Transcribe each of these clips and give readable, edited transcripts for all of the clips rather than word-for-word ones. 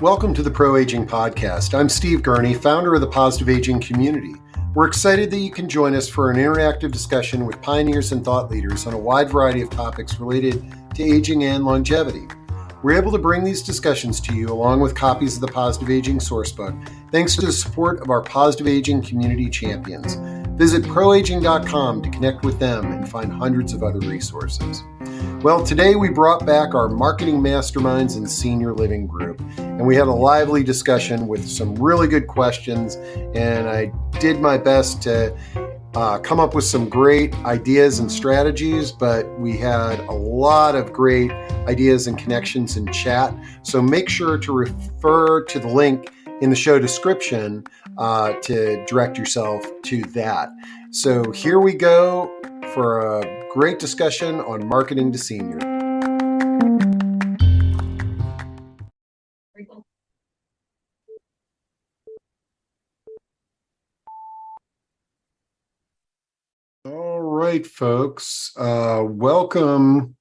Welcome to the Pro Aging Podcast. I'm Steve Gurney, founder of the Positive Aging Community. We're excited that you can join us for an interactive discussion with pioneers and thought leaders on a wide variety of topics related to aging and longevity. We're able to bring these discussions to you along with copies of the Positive Aging Sourcebook, thanks to the support of our Positive Aging Community champions. Visit proaging.com to connect with them and find hundreds of other resources. Well, today we brought back our Marketing Masterminds and Senior Living group, and we had a lively discussion with some really good questions, and I did my best to come up with some great ideas and strategies, but we had a lot of great ideas and connections in chat. So make sure to refer to the link in the show description to direct yourself to that. So here we go for a great discussion on marketing to seniors. All right, folks, welcome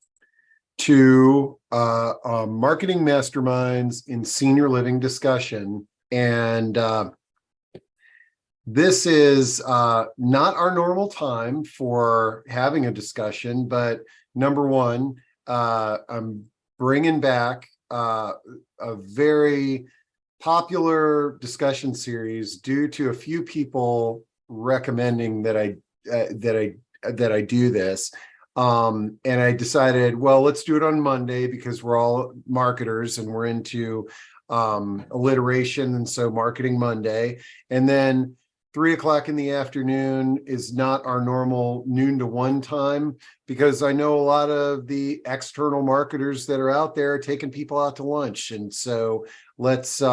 to Marketing Masterminds in Senior Living discussion. And this is not our normal time for having a discussion, but number one, I'm bringing back a very popular discussion series due to a few people recommending that I do this. And I decided, well, let's do it on Monday because we're all marketers and we're into alliteration. And so Marketing Monday. And then 3:00 in the afternoon is not our normal noon to 1 time, because I know a lot of the external marketers that are out there are taking people out to lunch. And so let's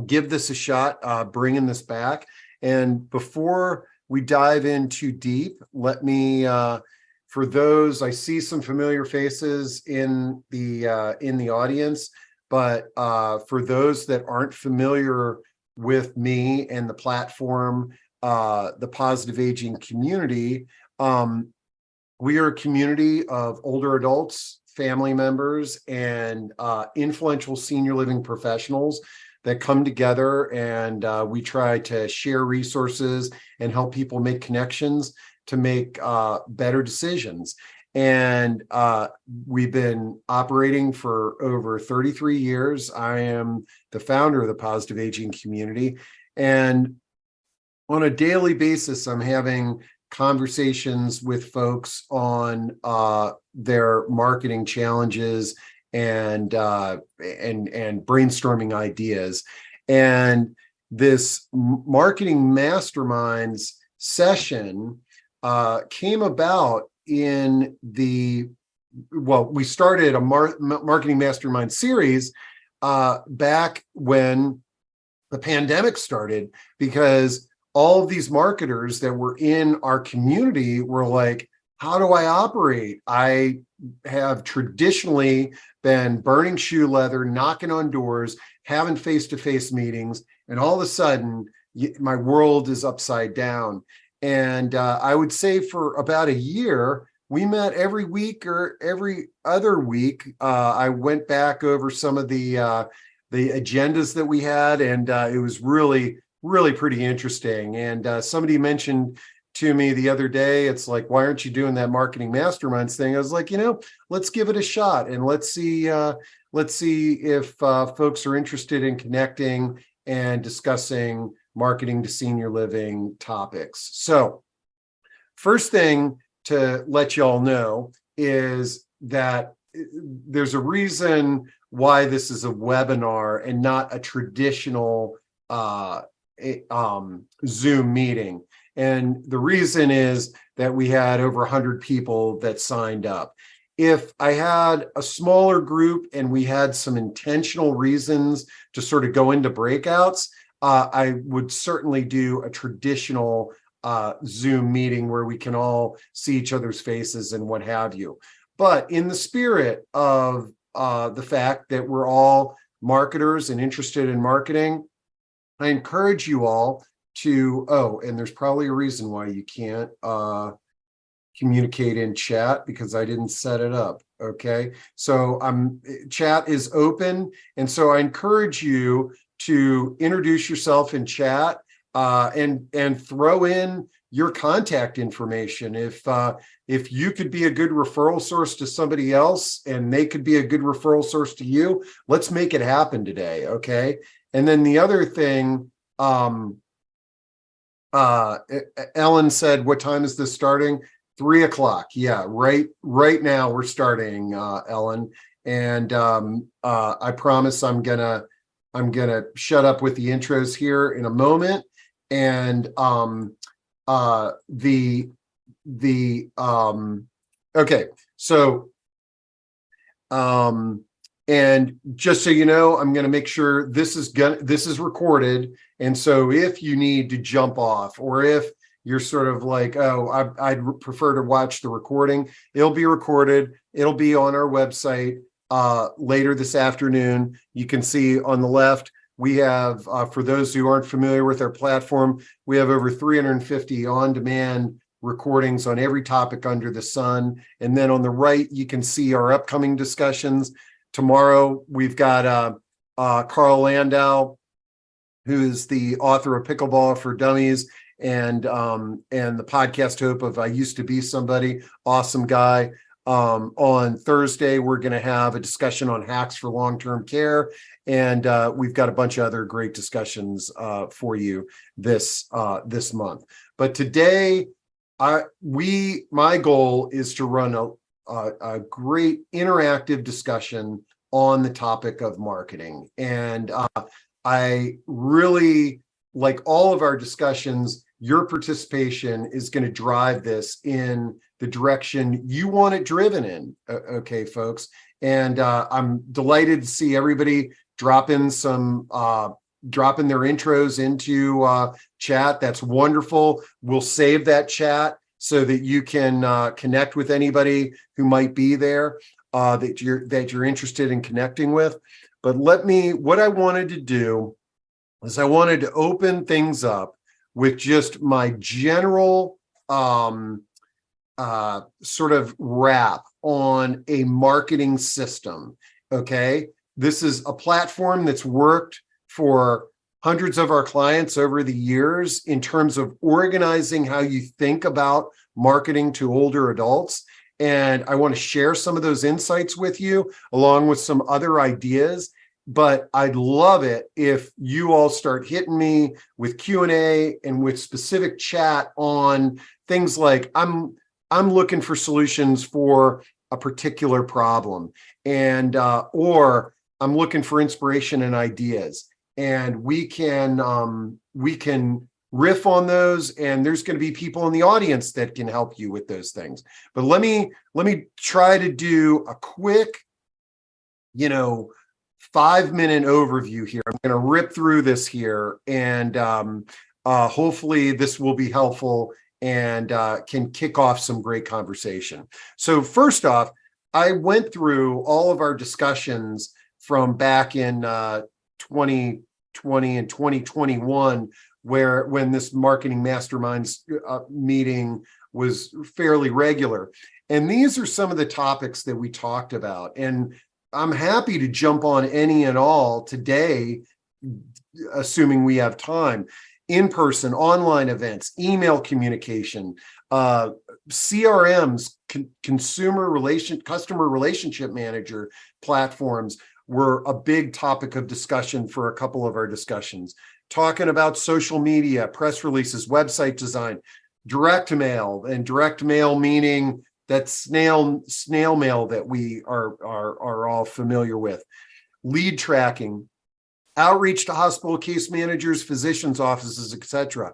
give this a shot, bringing this back. And before we dive in too deep, let me, for those, I see some familiar faces in the audience, but for those that aren't familiar with me and the platform, the Positive Aging Community, we are a community of older adults, family members, and influential senior living professionals that come together, and we try to share resources and help people make connections to make better decisions. And we've been operating for over 33 years. I am the founder of the Positive Aging Community. And on a daily basis, I'm having conversations with folks on their marketing challenges and brainstorming ideas. And this Marketing Masterminds session came about in we started a Marketing Mastermind series back when the pandemic started, because all of these marketers that were in our community were like, how do I operate? I have traditionally been burning shoe leather, knocking on doors, having face-to-face meetings, and all of a sudden my world is upside down. And I would say for about a year, we met every week or every other week. I went back over some of the agendas that we had, and it was really, really pretty interesting. And somebody mentioned to me the other day, it's like, why aren't you doing that Marketing Masterminds thing? I was like, let's give it a shot, and let's see if folks are interested in connecting and discussing marketing to senior living topics. So first thing to let y'all know is that there's a reason why this is a webinar and not a traditional Zoom meeting. And the reason is that we had over 100 people that signed up. If I had a smaller group and we had some intentional reasons to sort of go into breakouts, I would certainly do a traditional Zoom meeting where we can all see each other's faces and what have you. But in the spirit of the fact that we're all marketers and interested in marketing, I encourage you all to, and there's probably a reason why you can't communicate in chat because I didn't set it up. Okay, so chat is open, and so I encourage you to introduce yourself in chat, and throw in your contact information. If you could be a good referral source to somebody else and they could be a good referral source to you, let's make it happen today. Okay, and then the other thing, Ellen said, what time is this starting? 3:00. Yeah, right now we're starting, Ellen. And I promise I'm gonna shut up with the intros here in a moment. And okay, so and just so you know, I'm going to make sure this is recorded. And so if you need to jump off, or if you're sort of like, oh, I'd prefer to watch the recording, it'll be recorded. It'll be on our website later this afternoon. You can see on the left, we have, for those who aren't familiar with our platform, we have over 350 on-demand recordings on every topic under the sun. And then on the right, you can see our upcoming discussions. Tomorrow, we've got Carl Landau, who is the author of Pickleball for Dummies and the podcast host of I Used to Be Somebody. Awesome guy. On Thursday, we're going to have a discussion on hacks for long-term care. And we've got a bunch of other great discussions for you this month. But today, my goal is to run a great interactive discussion on the topic of marketing. And I really, like all of our discussions, your participation is going to drive this in the direction you want it driven in. Okay, folks. And I'm delighted to see everybody drop in their intros into chat. That's wonderful. We'll save that chat so that you can connect with anybody who might be there that you're interested in connecting with. But what I wanted to do is I wanted to open things up with just my general sort of wrap on a marketing system. Okay, this is a platform that's worked for hundreds of our clients over the years in terms of organizing how you think about marketing to older adults. And I want to share some of those insights with you, along with some other ideas. But I'd love it if you all start hitting me with Q&A and with specific chat on things like, I'm looking for solutions for a particular problem, and or I'm looking for inspiration and ideas. And we can riff on those, and there's going to be people in the audience that can help you with those things. But let me try to do a quick, 5-minute overview here. I'm going to rip through this here, and hopefully this will be helpful and can kick off some great conversation. So first off, I went through all of our discussions from back in 2020 and 2021, when this Marketing Masterminds meeting was fairly regular. And these are some of the topics that we talked about. And I'm happy to jump on any and all today, assuming we have time. In-person, online events, email communication, CRMs, customer relationship manager platforms were a big topic of discussion for a couple of our discussions. Talking about social media, press releases, website design, direct mail, and direct mail meaning that snail mail that we are all familiar with, lead tracking, outreach to hospital case managers, physicians' offices, etc.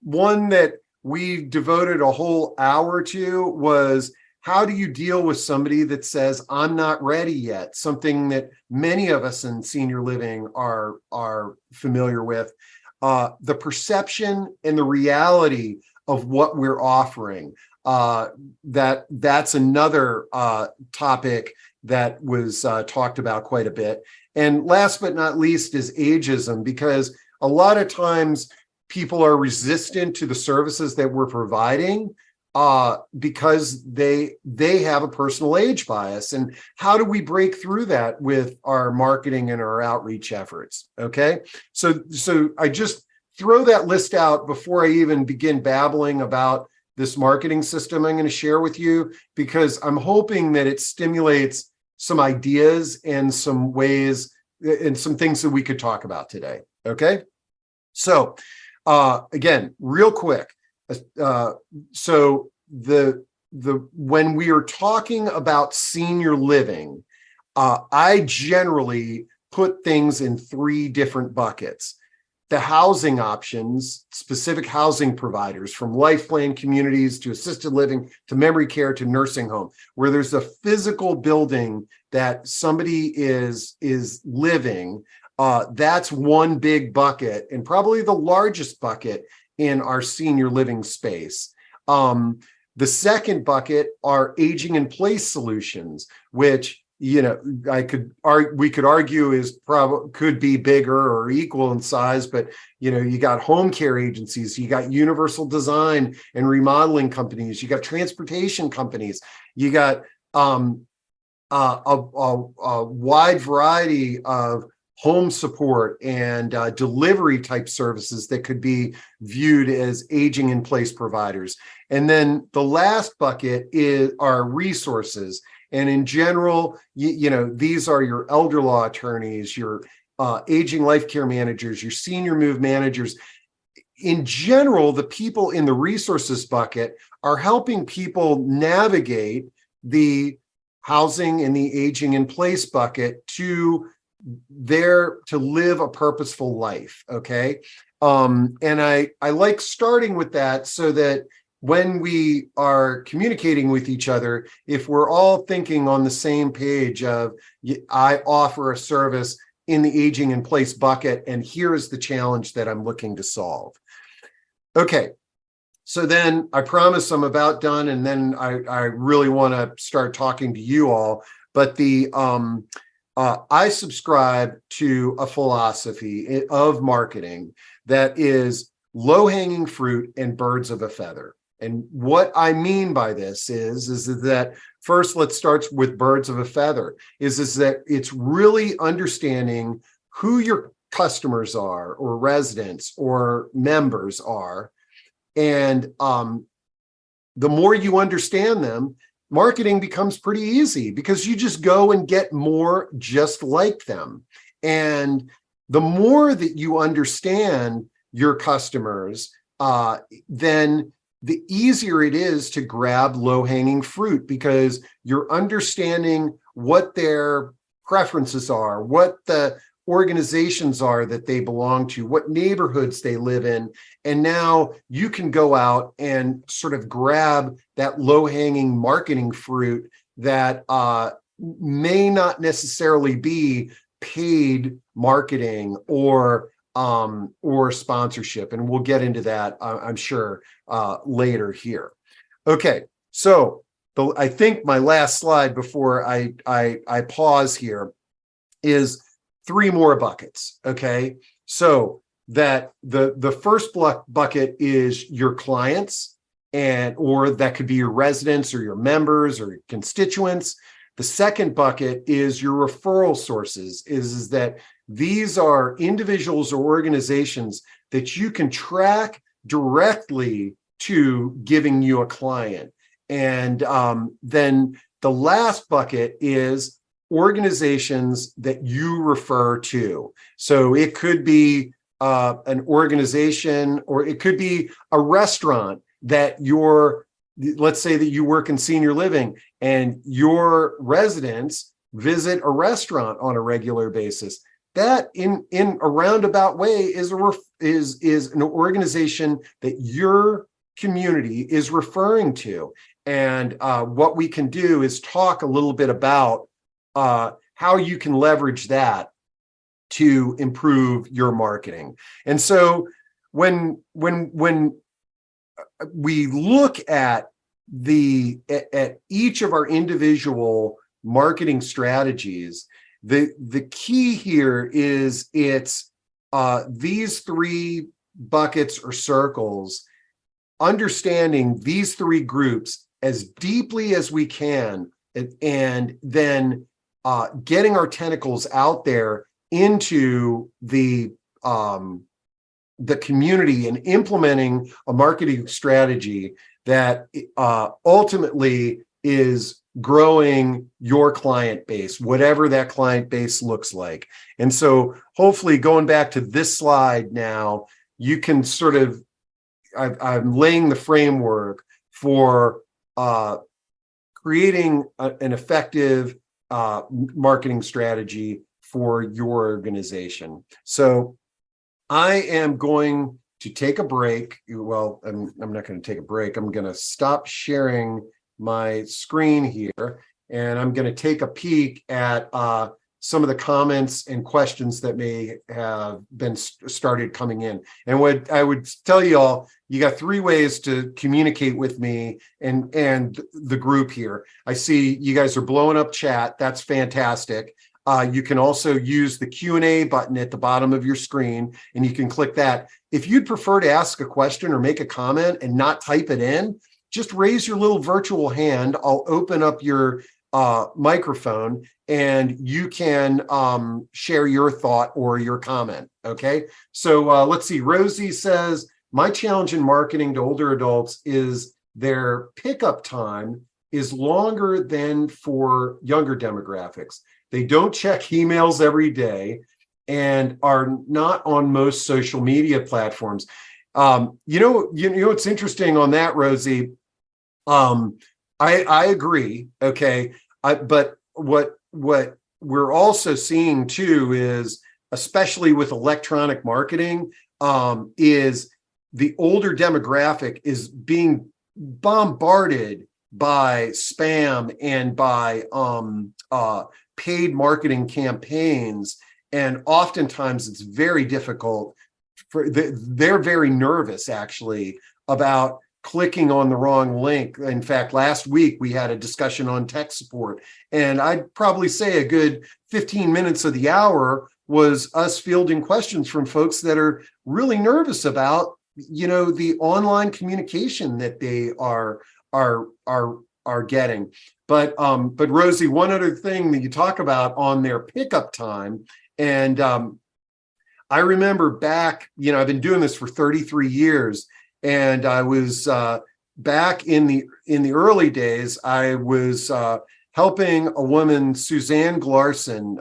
One that we devoted a whole hour to was, how do you deal with somebody that says, I'm not ready yet? Something that many of us in senior living are familiar with. The perception and the reality of what we're offering. That's another topic that was talked about quite a bit. And last but not least is ageism, because a lot of times people are resistant to the services that we're providing because they have a personal age bias. And how do we break through that with our marketing and our outreach efforts? Okay, so I just throw that list out before I even begin babbling about this marketing system I'm going to share with you, because I'm hoping that it stimulates some ideas and some ways and some things that we could talk about today. Okay, so again, real quick. So the when we are talking about senior living, I generally put things in three different buckets. The housing options, specific housing providers, from life plan communities to assisted living to memory care to nursing home, where there's a physical building that somebody is living. That's one big bucket, and probably the largest bucket in our senior living space. The second bucket are aging in place solutions, which, you know, we could argue is probably could be bigger or equal in size, but you know, you got home care agencies, you got universal design and remodeling companies, you got transportation companies, you got a wide variety of home support and delivery type services that could be viewed as aging in place providers. And then the last bucket are resources. And in general, you know, these are your elder law attorneys, your aging life care managers, your senior move managers. In general, the people in the resources bucket are helping people navigate the housing and the aging in place bucket to live a purposeful life. Okay. And I like starting with that so that when we are communicating with each other, if we're all thinking on the same page of, I offer a service in the aging in place bucket, and here's the challenge that I'm looking to solve. Okay, so then I promise I'm about done, and then I really want to start talking to you all. But I subscribe to a philosophy of marketing that is low-hanging fruit and birds of a feather. And what I mean by this is that first, let's start with birds of a feather, is that it's really understanding who your customers are or residents or members are. And the more you understand them, marketing becomes pretty easy, because you just go and get more just like them. And the more that you understand your customers, then the easier it is to grab low-hanging fruit, because you're understanding what their preferences are, what the organizations are that they belong to, what neighborhoods they live in. And now you can go out and sort of grab that low-hanging marketing fruit that may not necessarily be paid marketing or sponsorship. And we'll get into that, I'm sure, later here. Okay, so I think my last slide before I pause here is three more buckets. Okay, so that the first bucket is your clients, or that could be your residents or your members or your constituents. The second bucket is your referral sources, is that these are individuals or organizations that you can track directly to giving you a client. And then the last bucket is organizations that you refer to. So it could be an organization, or it could be a restaurant that let's say that you work in senior living and your residents visit a restaurant on a regular basis. That in a roundabout way is an organization that your community is referring to. And what we can do is talk a little bit about how you can leverage that to improve your marketing. And so when we look at each of our individual marketing strategies, the key here is it's these three buckets or circles understanding these three groups as deeply as we can, and then getting our tentacles out there into the community and implementing a marketing strategy that ultimately is growing your client base, whatever that client base looks like. And so hopefully, going back to this slide now, you can sort of, I'm laying the framework for creating an effective marketing strategy for your organization. So I am going to take a break. Well, I'm not going to take a break. I'm going to stop sharing my screen here, and I'm going to take a peek at some of the comments and questions that may have been started coming in. And what I would tell you all, you got three ways to communicate with me and the group here. I see you guys are blowing up chat. That's fantastic. You can also use the Q&A button at the bottom of your screen, and you can click that. If you'd prefer to ask a question or make a comment and not type it in, just raise your little virtual hand. I'll open up your microphone, and you can share your thought or your comment. Okay, so let's see. Rosie says, my challenge in marketing to older adults is their pickup time is longer than for younger demographics. They don't check emails every day and are not on most social media platforms. You know, what's interesting on that, Rosie. I agree. Okay, but what we're also seeing too is, especially with electronic marketing, is the older demographic is being bombarded by spam and by paid marketing campaigns, and oftentimes it's very difficult for they're very nervous actually about clicking on the wrong link. In fact, last week we had a discussion on tech support, and I'd probably say a good 15 minutes of the hour was us fielding questions from folks that are really nervous about, you know, the online communication that they are getting. But Rosie, one other thing that you talk about on their pickup time, and I remember back, you know, I've been doing this for 33 years, and I was back in the early days. I was helping a woman, Suzanne Glarson,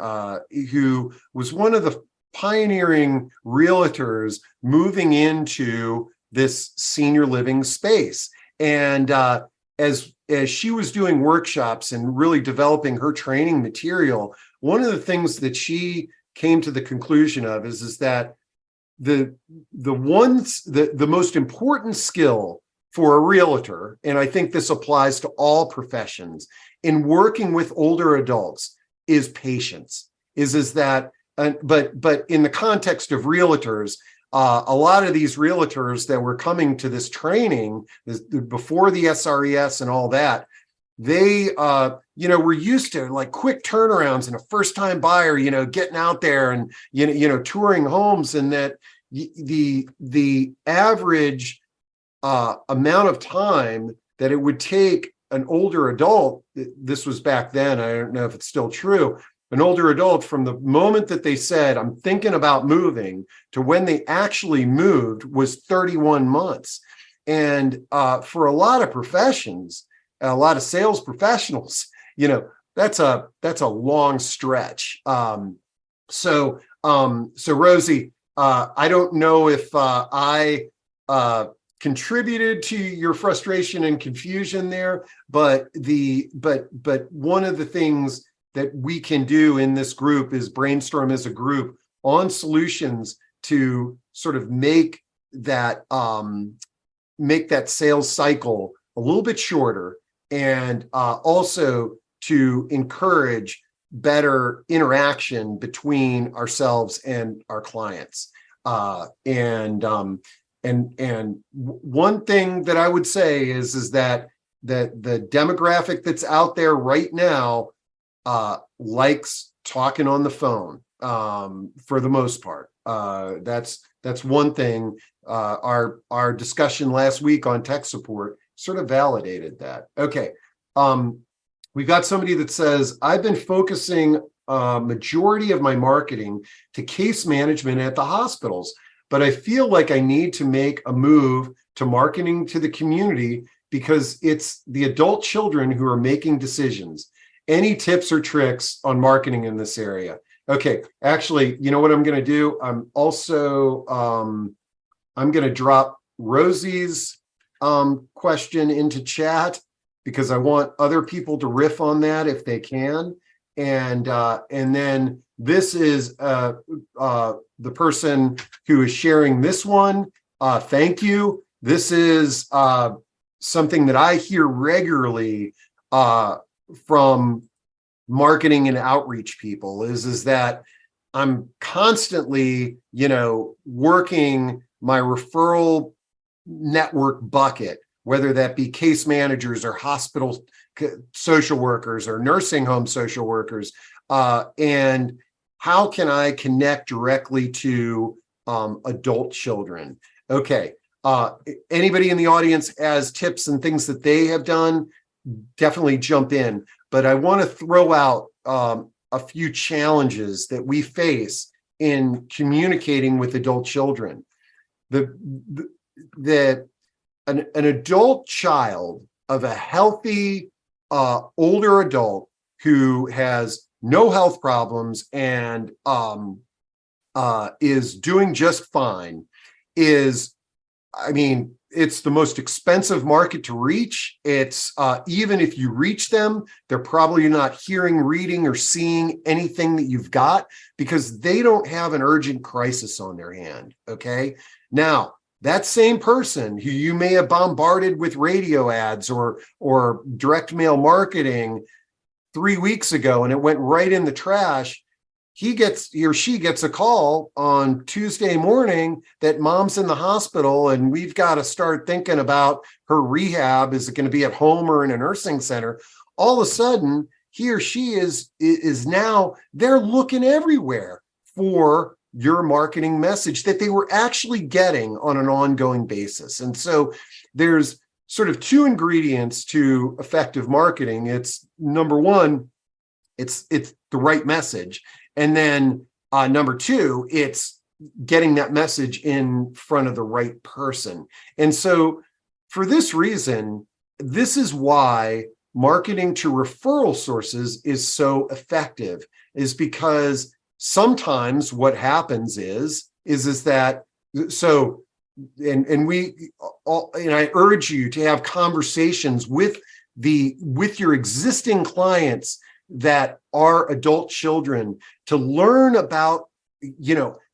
who was one of the pioneering realtors moving into this senior living space. And as she was doing workshops and really developing her training material, one of the things that she came to the conclusion of is that the most important skill for a realtor, and I think this applies to all professions, in working with older adults is patience. But in the context of realtors, a lot of these realtors that were coming to this training before the SRES and all that, they were used to like quick turnarounds and a first-time buyer, getting out there and touring homes, and that the average amount of time that it would take an older adult, this was back then, I don't know if it's still true, an older adult from the moment that they said, I'm thinking about moving, to when they actually moved was 31 months. And for a lot of professions, a lot of sales professionals, that's a long stretch. So Rosie, I don't know if I contributed to your frustration and confusion there, but one of the things that we can do in this group is brainstorm as a group on solutions to sort of make that sales cycle a little bit shorter, and also to encourage better interaction between ourselves and our clients. And one thing that I would say is that the demographic that's out there right now likes talking on the phone, for the most part. That's That's one thing. Our discussion last week on tech support sort of validated that. Okay. We've got somebody that says, I've been focusing majority of my marketing to case management at the hospitals, but I feel like I need to make a move to marketing to the community because it's the adult children who are making decisions. Any tips or tricks on marketing in this area? Okay, actually, you know what I'm going to do? I'm also, I'm going to drop Rosie's question into chat because I want other people to riff on that if they can. And then this is the person who is sharing this one. Thank you. This is something that I hear regularly from marketing and outreach people is that I'm constantly, working my referral network bucket, whether that be case managers or hospital social workers or nursing home social workers, and how can I connect directly to adult children? Okay, anybody in the audience has tips and things that they have done, definitely jump in. But I want to throw out a few challenges that we face in communicating with adult children. An adult child of a healthy older adult who has no health problems and is doing just fine it's the most expensive market to reach. It's even if you reach them, they're probably not hearing, reading, or seeing anything that you've got because they don't have an urgent crisis on their hand. Okay. Now, that same person who you may have bombarded with radio ads or direct mail marketing 3 weeks ago and it went right in the trash, he or she gets a call on Tuesday morning that mom's in the hospital and we've got to start thinking about her rehab. Is it going to be at home or in a nursing center? All of a sudden, he or she is now, they're looking everywhere for your marketing message that they were actually getting on an ongoing basis. And so there's sort of two ingredients to effective marketing. It's number one, it's the right message. And then number two, it's getting that message in front of the right person. And so for this reason, this is why marketing to referral sources is so effective, is because sometimes what happens is that, so, and I urge you to have conversations with your existing clients that are adult children to learn about,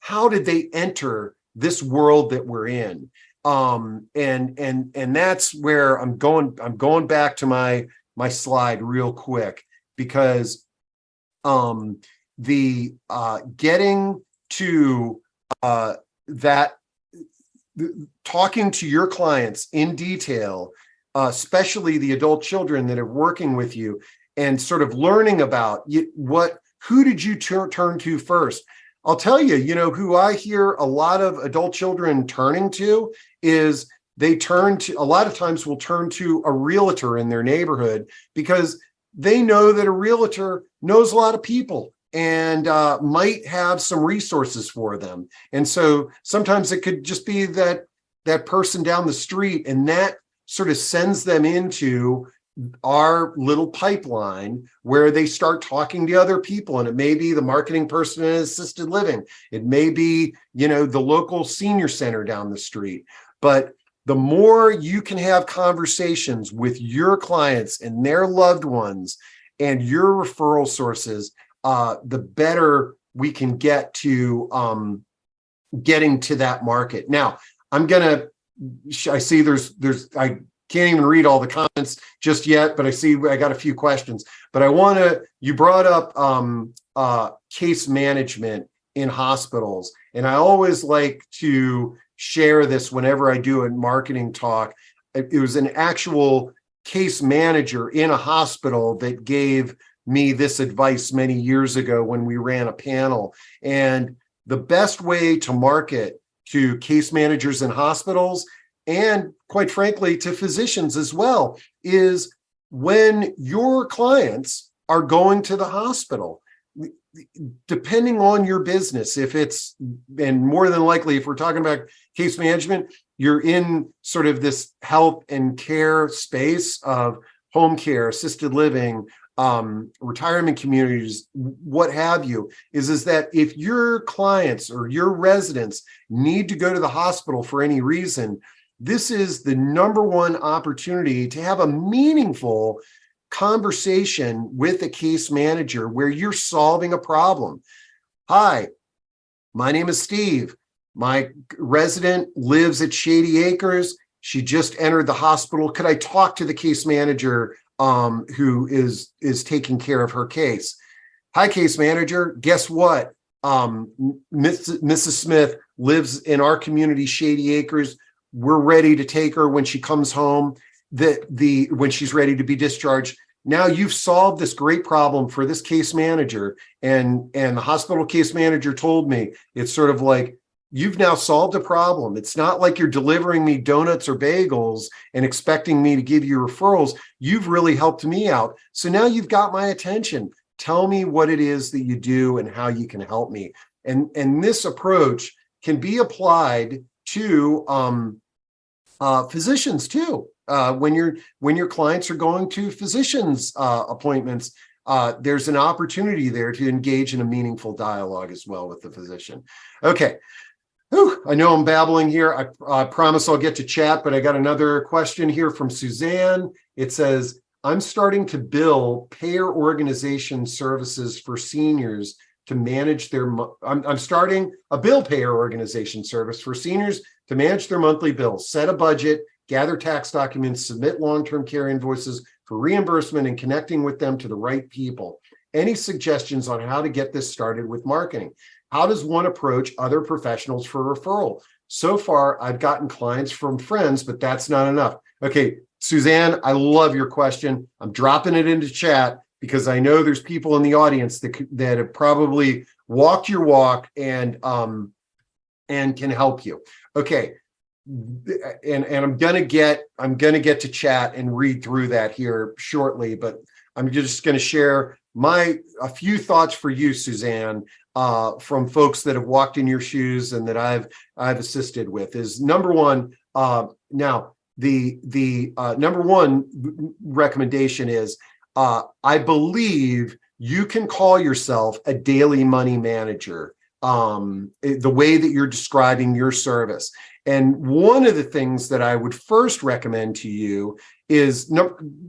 how did they enter this world that we're in? And that's where I'm going back to my slide real quick, because the getting to that, talking to your clients in detail, especially the adult children that are working with you, and sort of learning about who did you turn to first? I'll tell you, who I hear a lot of adult children turning to is a lot of times will turn to a realtor in their neighborhood because they know that a realtor knows a lot of people and might have some resources for them. And so sometimes it could just be that person down the street, and that sort of sends them into our little pipeline where they start talking to other people. And it may be the marketing person in assisted living. It may be, the local senior center down the street. But the more you can have conversations with your clients and their loved ones and your referral sources, the better we can get to getting to that market. Now, I see I can't even read all the comments just yet, but I see I got a few questions. But you brought up case management in hospitals. And I always like to share this whenever I do a marketing talk. It was an actual case manager in a hospital that gave me this advice many years ago when we ran a panel. And the best way to market to case managers in hospitals, and quite frankly, to physicians as well, is when your clients are going to the hospital, depending on your business, if it's, and more than likely, if we're talking about case management, you're in sort of this health and care space of home care, assisted living, retirement communities, what have you, is that if your clients or your residents need to go to the hospital for any reason, this is the number one opportunity to have a meaningful conversation with a case manager where you're solving a problem. Hi, my name is Steve. My resident lives at Shady Acres. She just entered the hospital. Could I talk to the case manager who is taking care of her case? Hi, case manager. Guess what? Mrs. Smith lives in our community, Shady Acres. We're ready to take her when she comes home, when she's ready to be discharged. Now you've solved this great problem for this case manager, and the hospital case manager told me, it's sort of like, you've now solved a problem. It's not like you're delivering me donuts or bagels and expecting me to give you referrals. You've really helped me out. So now you've got my attention. Tell me what it is that you do and how you can help me. And this approach can be applied to physicians too. When your clients are going to physicians appointments, there's an opportunity there to engage in a meaningful dialogue as well with the physician. Okay. Whew, I know I'm babbling here. I promise I'll get to chat, but I got another question here from Suzanne. It says, I'm starting to bill payer organization services for seniors to manage their, I'm starting a bill payer organization service for seniors to manage their monthly bills, set a budget, gather tax documents, submit long-term care invoices for reimbursement, and connecting with them to the right people. Any suggestions on how to get this started with marketing? How does one approach other professionals for referral? So far, I've gotten clients from friends, but that's not enough. Okay, Suzanne, I love your question. I'm dropping it into chat because I know there's people in the audience that have probably walked your walk and can help you. Okay, and I'm gonna get to chat and read through that here shortly, but I'm just going to share a few thoughts for you, Suzanne, from folks that have walked in your shoes and that I've assisted with. Is number one, now the number one recommendation is, I believe you can call yourself a daily money manager, the way that you're describing your service. And one of the things that I would first recommend to you is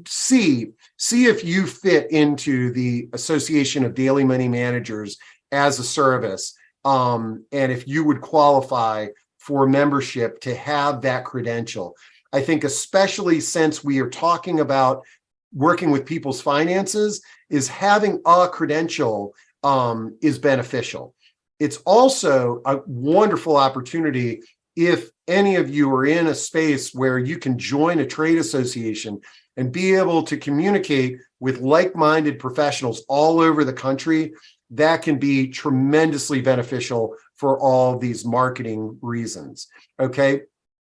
see if you fit into the Association of Daily Money Managers as a service, and if you would qualify for membership to have that credential. I think especially since we are talking about working with people's finances, is having a credential is beneficial. It's also a wonderful opportunity if any of you are in a space where you can join a trade association and be able to communicate with like-minded professionals all over the country. That can be tremendously beneficial for all these marketing reasons. Okay,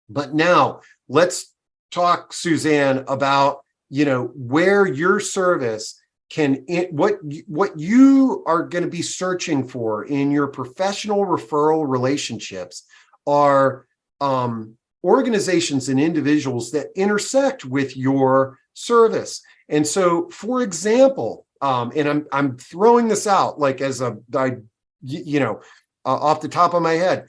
but now let's talk, Suzanne, about where your service can, what you are going to be searching for in your professional referral relationships are organizations and individuals that intersect with your service. And so, for example, and I'm throwing this out like as off the top of my head,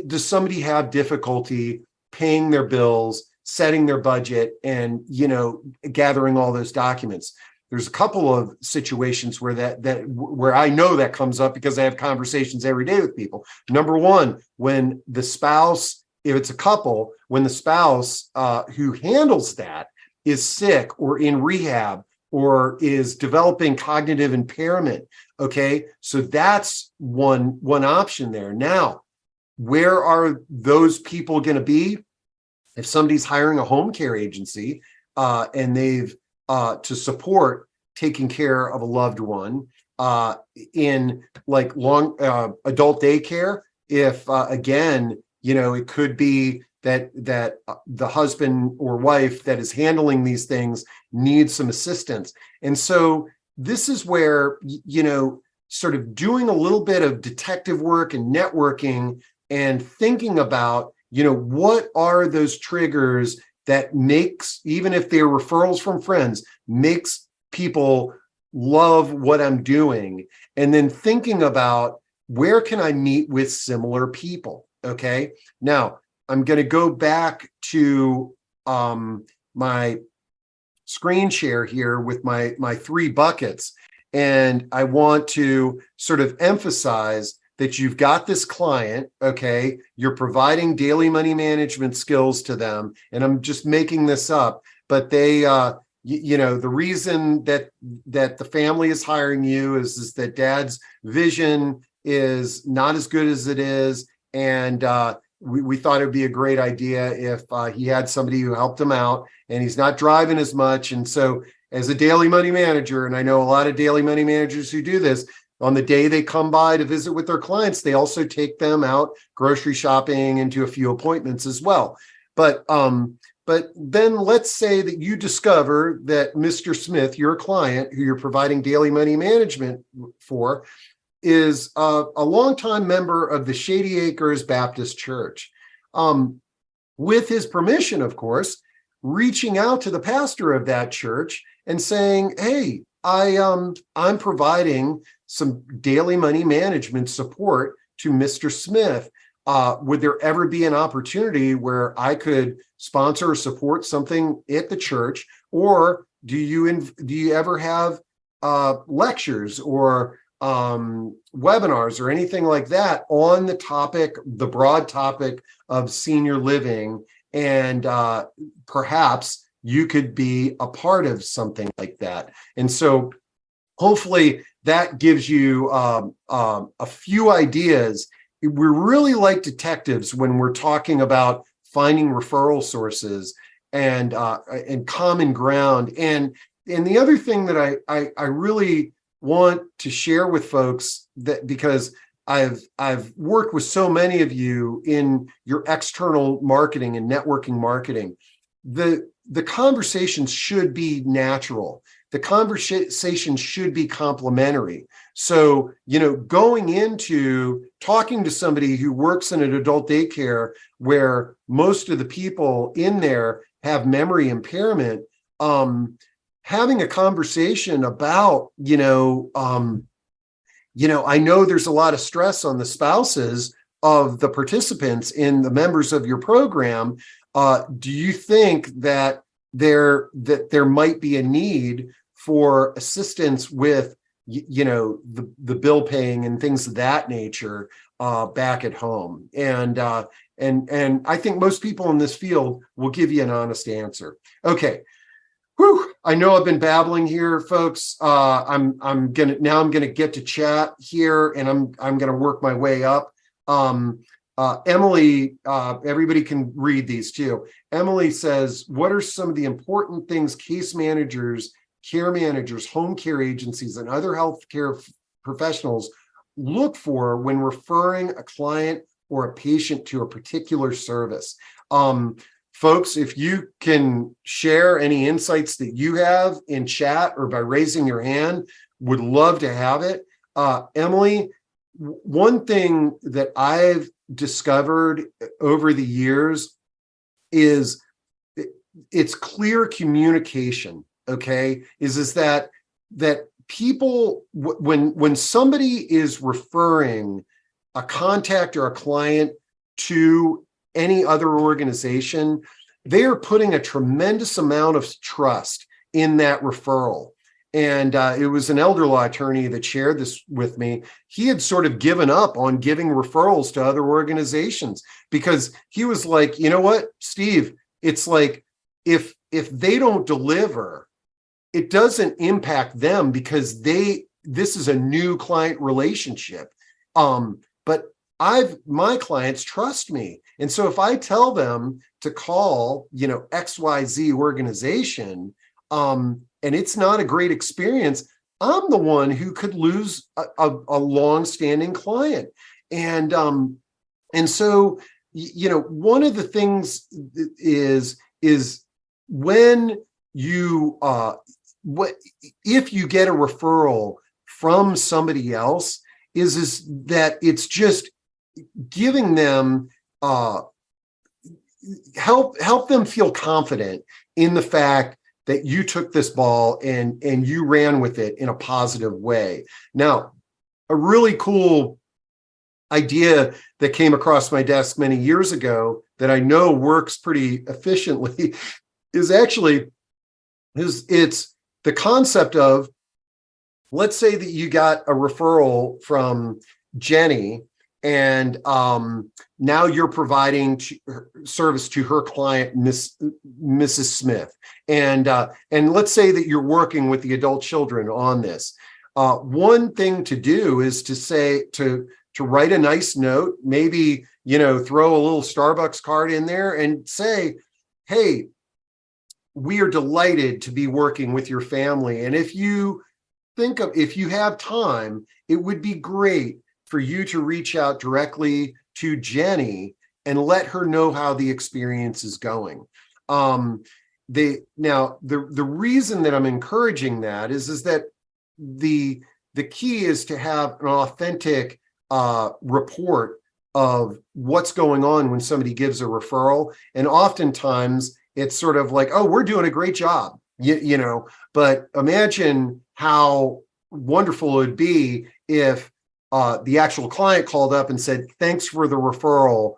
does somebody have difficulty paying their bills, setting their budget, and gathering all those documents? There's a couple of situations where where I know that comes up because I have conversations every day with people. Number one, when the spouse, if it's a couple, when the spouse who handles that is sick or in rehab or is developing cognitive impairment. Okay, so that's one option there. Now, where are those people going to be? If somebody's hiring a home care agency and they've to support taking care of a loved one in like long adult daycare, if again, it could be that the husband or wife that is handling these things needs some assistance. And so this is where, sort of doing a little bit of detective work and networking and thinking about, what are those triggers that makes, even if they're referrals from friends, makes people love what I'm doing. And then thinking about, where can I meet with similar people? Okay. Now, I'm going to go back to my screen share here with my 3 buckets. And I want to sort of emphasize that you've got this client, okay? You're providing daily money management skills to them. And I'm just making this up, but they, the reason that the family is hiring you is that dad's vision is not as good as it is. And we thought it would be a great idea if he had somebody who helped him out, and he's not driving as much. And so as a daily money manager, and I know a lot of daily money managers who do this, on the day they come by to visit with their clients, they also take them out grocery shopping and do a few appointments as well. But then let's say that you discover that Mr. Smith, your client who you're providing daily money management for, is a longtime member of the Shady Acres Baptist Church. With his permission, of course, reaching out to the pastor of that church and saying, hey, I'm providing some daily money management support to Mr. Smith. Would there ever be an opportunity where I could sponsor or support something at the church? Or do you ever have lectures or webinars or anything like that on the broad topic of senior living? And perhaps you could be a part of something like that. And so hopefully that gives you a few ideas. We're really like detectives when we're talking about finding referral sources and common ground. And the other thing that I really want to share with folks, that because I've worked with so many of you in your external marketing and networking marketing, the conversations should be natural. The conversation should be complementary. So, going into talking to somebody who works in an adult daycare where most of the people in there have memory impairment, having a conversation about, I know there's a lot of stress on the spouses of the participants in the members of your program. Do you think that there might be a need for assistance with, the bill paying and things of that nature back at home? And I think most people in this field will give you an honest answer. Okay. Whew, I know I've been babbling here, folks. I'm gonna get to chat here, and I'm gonna work my way up. Emily, everybody can read these too. Emily says, what are some of the important things case managers, care managers, home care agencies, and other healthcare professionals look for when referring a client or a patient to a particular service? Folks, if you can share any insights that you have in chat or by raising your hand, would love to have it. Emily, one thing that I've discovered over the years is it's clear communication. Okay, is that people, when somebody is referring a contact or a client to any other organization, they are putting a tremendous amount of trust in that referral. And it was an elder law attorney that shared this with me. He had sort of given up on giving referrals to other organizations because he was like, you know what, Steve, it's like if they don't deliver, it doesn't impact them because this is a new client relationship. But my clients trust me. And so if I tell them to call, XYZ organization, and it's not a great experience, I'm the one who could lose a long-standing client. And And so, one of the things is when you what if you get a referral from somebody else, is that it's just giving them help them feel confident in the fact that you took this ball and you ran with it in a positive way. Now, a really cool idea that came across my desk many years ago that I know works pretty efficiently is it's the concept of, let's say that you got a referral from Jenny, and now you're providing service to her client, Mrs. Smith, and let's say that you're working with the adult children on this. One thing to do is to write a nice note, maybe throw a little Starbucks card in there and say, hey, we are delighted to be working with your family, and if you have time, it would be great for you to reach out directly to Jenny and let her know how the experience is going. The reason that I'm encouraging that is that the key is to have an authentic report of what's going on when somebody gives a referral. And oftentimes it's sort of like, oh, we're doing a great job, but imagine how wonderful it would be if the actual client called up and said, thanks for the referral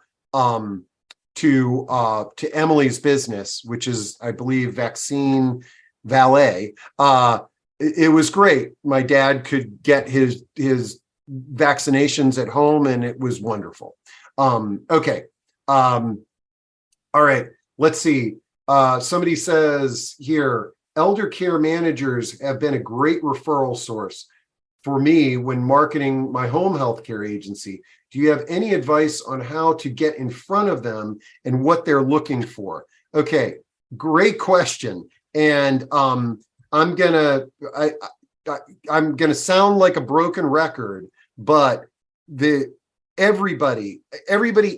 to Emily's business, which is, I believe, Vaccine Valet. It was great. My dad could get his vaccinations at home, and it was wonderful. Okay. All right. Let's see. Somebody says here, elder care managers have been a great referral source for me when marketing my home health care agency. Do you have any advice on how to get in front of them and what they're looking for? Okay, great question. And I'm gonna sound like a broken record, but everybody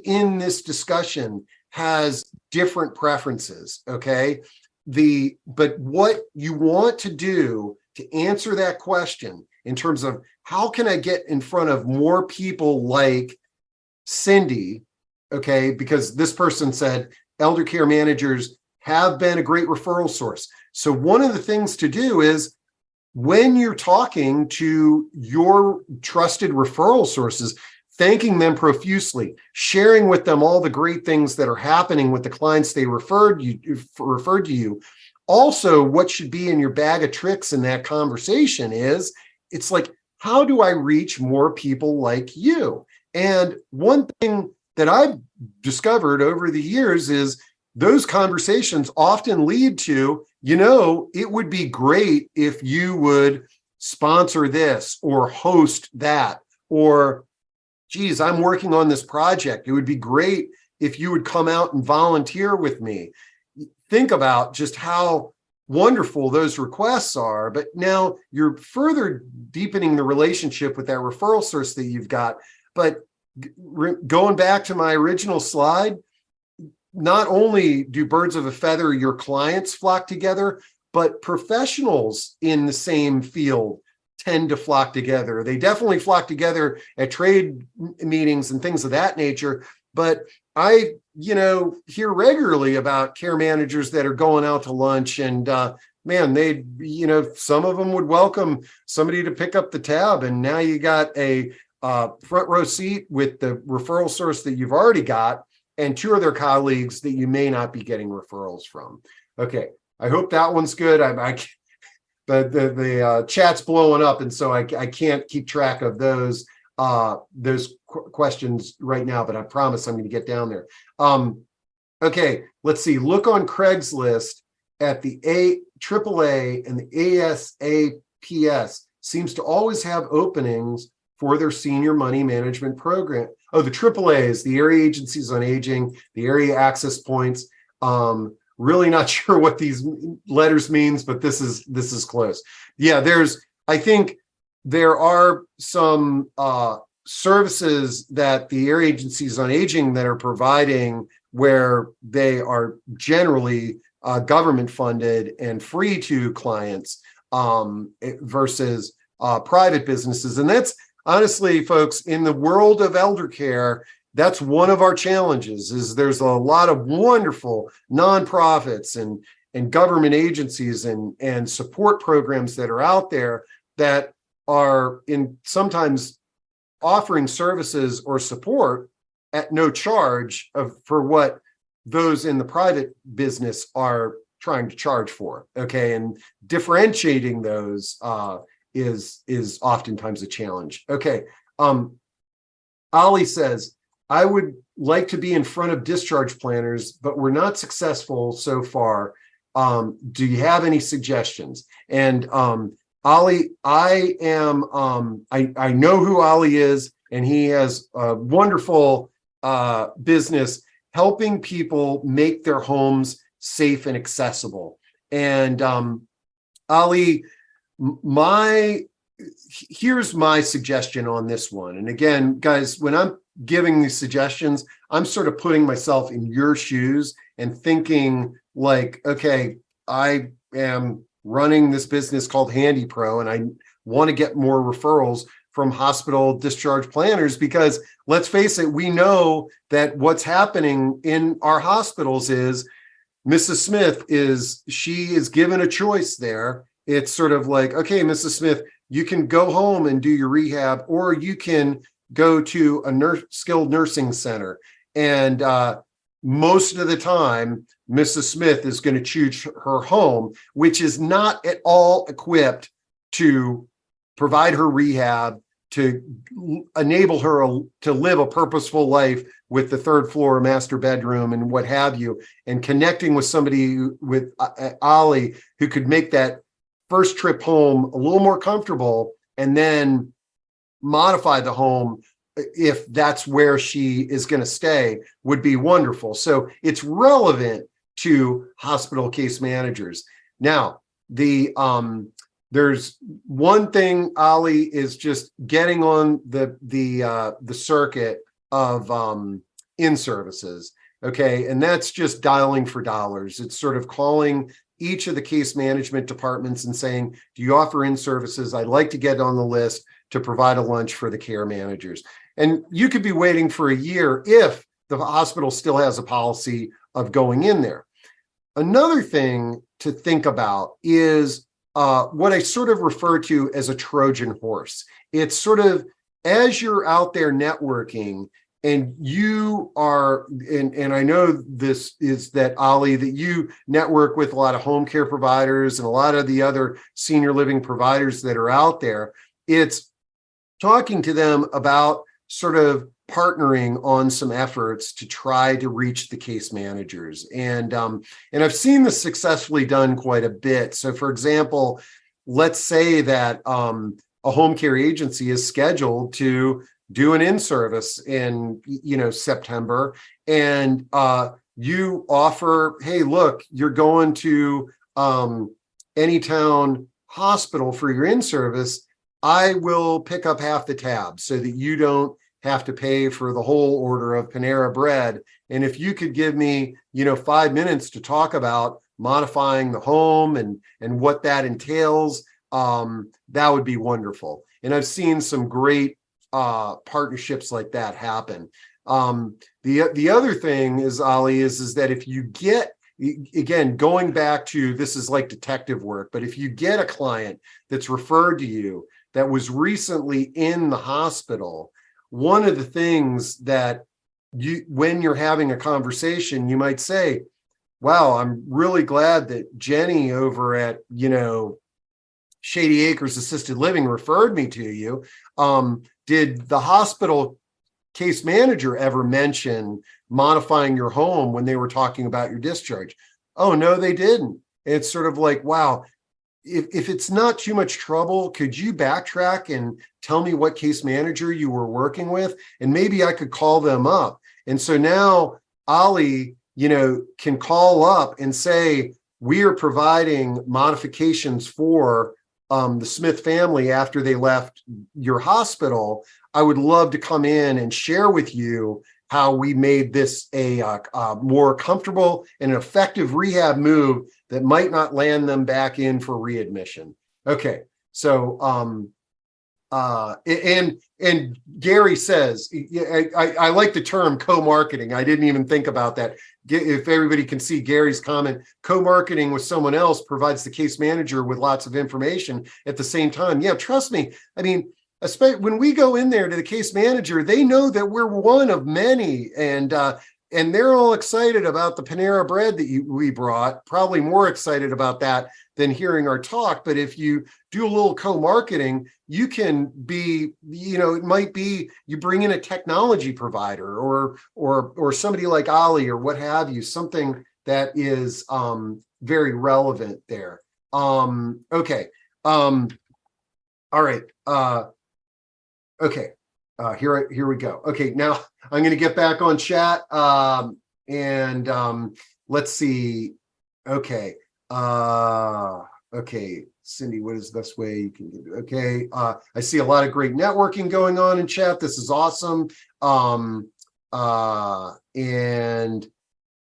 in this discussion has different preferences. Okay, but what you want to do to answer that question in terms of how can I get in front of more people like Cindy, okay, because this person said elder care managers have been a great referral source. So one of the things to do is, when you're talking to your trusted referral sources, thanking them profusely, sharing with them all the great things that are happening with the clients they referred to you. Also, what should be in your bag of tricks in that conversation is, it's like, how do I reach more people like you? And one thing that I've discovered over the years is those conversations often lead to, it would be great if you would sponsor this or host that, or, geez, I'm working on this project. It would be great if you would come out and volunteer with me. Think about just how wonderful those requests are, but now you're further deepening the relationship with that referral source that you've got. But going back to my original slide, not only do birds of a feather, your clients flock together, but professionals in the same field tend to flock together. They definitely flock together at trade meetings and things of that nature. But I, hear regularly about care managers that are going out to lunch, and man, they, some of them would welcome somebody to pick up the tab, and now you got a front row seat with the referral source that you've already got, and two other colleagues that you may not be getting referrals from. Okay, I hope that one's good. The chat's blowing up, and so I can't keep track of those questions right now, but I promise I'm going to get down there. Okay, let's see. Look on Craigslist at the AAA and the ASAPS seems to always have openings for their senior money management program. Oh, the AAA is the Area Agencies on Aging, the Area Access Points. Really not sure what these letters means, but this is close. Yeah, I think there are some services that the area agencies on aging that are providing, where they are generally government funded and free to clients, versus private businesses. And that's honestly, folks, in the world of elder care, that's one of our challenges. Is there's a lot of wonderful nonprofits and government agencies and support programs that are out there that are in sometimes offering services or support at no charge for what those in the private business are trying to charge for. Okay, and differentiating those is oftentimes a challenge. Okay, Ali says, I would like to be in front of discharge planners, but we're not successful so far. Do you have any suggestions? And Ali, I know who Ali is, and he has a wonderful business helping people make their homes safe and accessible. And Ali, here's my suggestion on this one. And again, guys, when I'm giving these suggestions, I'm sort of putting myself in your shoes and thinking like, okay, I am running this business called Handy Pro, and I want to get more referrals from hospital discharge planners, because let's face it, we know that what's happening in our hospitals is Mrs. Smith is given a choice there. It's sort of like, okay, Mrs. Smith, you can go home and do your rehab, or you can go to a skilled nursing center. And most of the time, Mrs. Smith is going to choose her home, which is not at all equipped to provide her rehab, to enable her to live a purposeful life with the third floor master bedroom and what have you, and connecting with somebody with Ali who could make that first trip home a little more comfortable, and then modify the home if that's where she is going to stay, would be wonderful. So it's relevant to hospital case managers. Now, there's one thing, Ali, is just getting on the circuit of in-services. Okay, and that's just dialing for dollars. It's sort of calling each of the case management departments and saying, do you offer in-services? I'd like to get on the list to provide a lunch for the care managers. And you could be waiting for a year if the hospital still has a policy of going in there. Another thing to think about is what I sort of refer to as a Trojan horse. It's sort of, as you're out there networking, and you are, and I know this is that, Ali, that you network with a lot of home care providers and a lot of the other senior living providers that are out there. It's talking to them about sort of partnering on some efforts to try to reach the case managers. And I've seen this successfully done quite a bit. So for example, let's say that a home care agency is scheduled to do an in-service in, September, and you offer, hey, look, you're going to Anytown Hospital for your in-service. I will pick up half the tab so that you don't have to pay for the whole order of Panera bread. And if you could give me, 5 minutes to talk about modifying the home and what that entails, that would be wonderful. And I've seen some great partnerships like that happen. The other thing is, Ali, is that if you get, again, going back to, this is like detective work, but if you get a client that's referred to you that was recently in the hospital, one of the things that when you're having a conversation, you might say, wow, I'm really glad that Jenny over at, Shady Acres Assisted Living referred me to you. Did the hospital case manager ever mention modifying your home when they were talking about your discharge? Oh, no, they didn't. It's sort of like, wow, if it's not too much trouble, could you backtrack and tell me what case manager you were working with? And maybe I could call them up. And so now Ali, can call up and say, we are providing modifications for the Smith family after they left your hospital. I would love to come in and share with you how we made this a more comfortable and effective rehab move that might not land them back in for readmission. Okay, so and Gary says, I like the term co-marketing. I didn't even think about that. If everybody can see Gary's comment, co-marketing with someone else provides the case manager with lots of information at the same time. Yeah, trust me. I mean, especially when we go in there to the case manager, they know that we're one of many, and they're all excited about the Panera bread that we brought, probably more excited about that than hearing our talk. But if you do a little co-marketing, you can be, it might be you bring in a technology provider or somebody like Ali or what have you, something that is very relevant there. Okay. All right. Okay. Here we go. Okay, now I'm going to get back on chat, and let's see. Okay. Okay, Cindy, what is the best way you can do? Okay. I see a lot of great networking going on in chat. This is awesome. And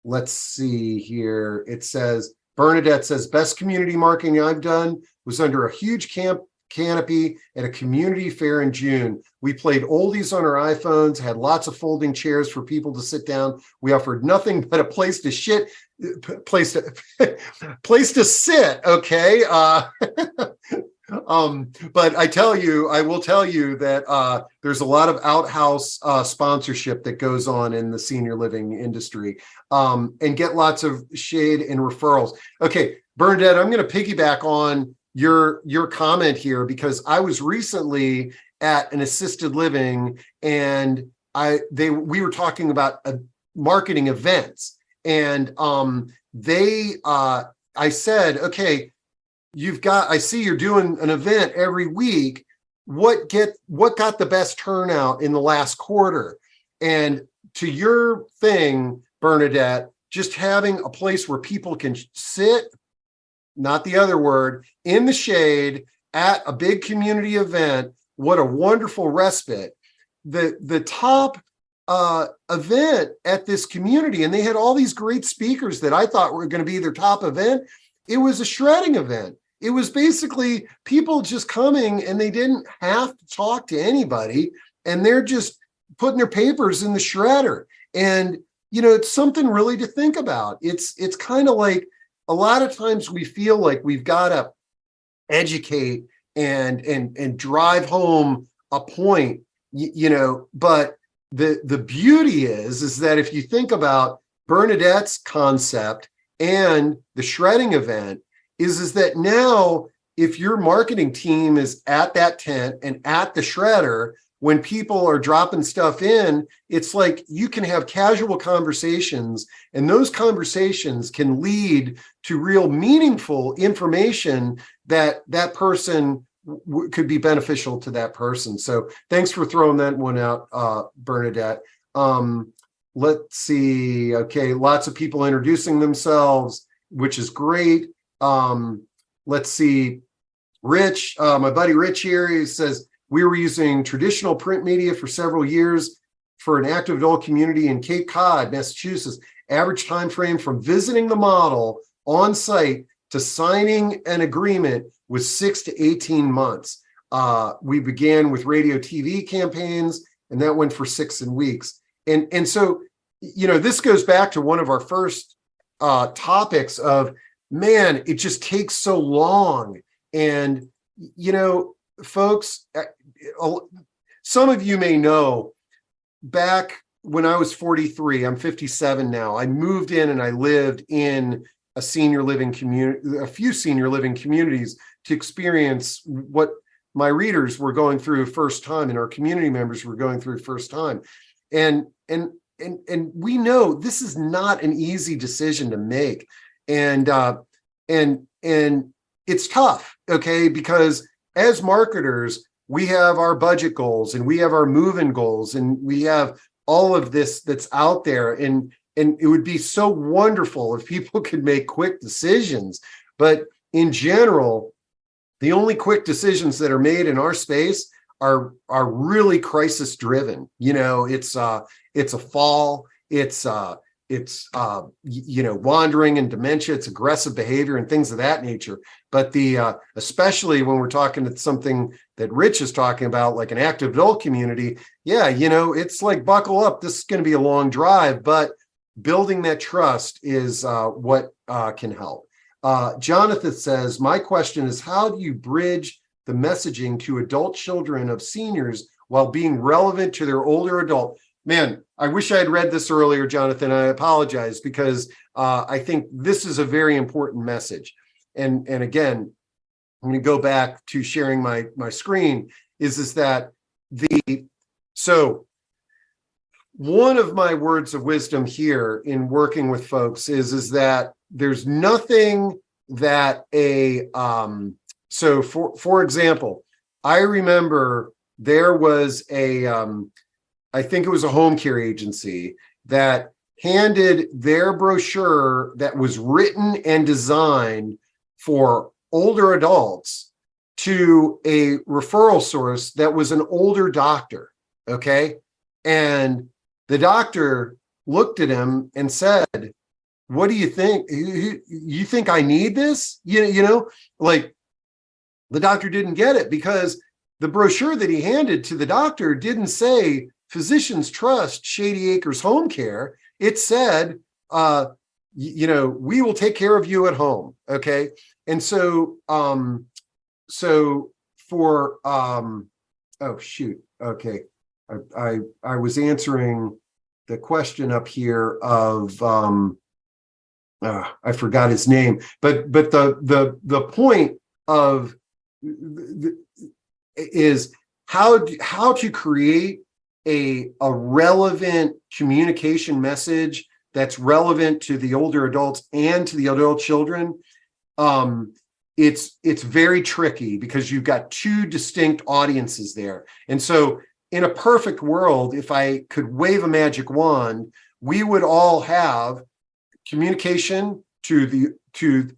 let's see here. It says, Bernadette says, best community marketing I've done was under a huge canopy at a community fair in June. We played oldies on our iPhones, had lots of folding chairs for people to sit down. We offered nothing but a place to sit. Okay. But I will tell you that there's a lot of outhouse sponsorship that goes on in the senior living industry, and get lots of shade and referrals. Okay, Bernadette, I'm going to piggyback on your comment here, because I was recently at an assisted living, and we were talking about marketing events, and I said, okay, I see you're doing an event every week. What got the best turnout in the last quarter? And to your thing, Bernadette, just having a place where people can sit, not the other word, in the shade at a big community event. What a wonderful respite. The top event at this community, and they had all these great speakers that I thought were going to be their top event. It was a shredding event. It was basically people just coming, and they didn't have to talk to anybody, and they're just putting their papers in the shredder. And it's something really to think about. It's kind of like, a lot of times we feel like we've got to educate and drive home a point, but the beauty is that if you think about Bernadette's concept and the shredding event, is that now if your marketing team is at that tent and at the shredder, when people are dropping stuff in, it's like you can have casual conversations, and those conversations can lead to real meaningful information that person could be beneficial to that person. So thanks for throwing that one out, Bernadette. Let's see. Okay, lots of people introducing themselves, which is great. Let's see. Rich, my buddy Rich here, he says, we were using traditional print media for several years for an active adult community in Cape Cod, Massachusetts. Average time frame from visiting the model on site to signing an agreement was 6 to 18 months. We began with radio TV campaigns, and that went for 6 weeks. And so, this goes back to one of our first topics of, man, it just takes so long. And, folks, some of you may know, back when I was 43, I'm 57 now, I moved in and I lived in a senior living community, a few senior living communities, to experience what my readers were going through first time and our community members were going through first time. And we know this is not an easy decision to make. And it's tough, okay? Because as marketers, we have our budget goals and we have our move-in goals and we have all of this that's out there. And it would be so wonderful if people could make quick decisions. But in general, the only quick decisions that are made in our space are really crisis driven. It's a fall, it's wandering and dementia, it's aggressive behavior and things of that nature. But the especially when we're talking to something that Rich is talking about, like an active adult community, it's like, buckle up, this is going to be a long drive, but building that trust is what can help. Jonathan says, my question is, how do you bridge the messaging to adult children of seniors while being relevant to their older adult? Man, I wish I had read this earlier, Jonathan. I apologize, because I think this is a very important message. And again, I'm going to go back to sharing my screen. So one of my words of wisdom here in working with folks is that there's nothing that so for example, I remember there was I think it was a home care agency that handed their brochure that was written and designed for older adults to a referral source that was an older doctor. Okay. And the doctor looked at him and said, what do you think? You think I need this? Like, the doctor didn't get it, because the brochure that he handed to the doctor didn't say physicians trust Shady Acres Home Care. It said, we will take care of you at home. Okay. And so, for, oh shoot. Okay. I was answering the question up here of, I forgot his name, but the point of is how to create a relevant communication message that's relevant to the older adults and to the adult children. It's very tricky, because you've got two distinct audiences there. And so in a perfect world, if I could wave a magic wand, we would all have communication to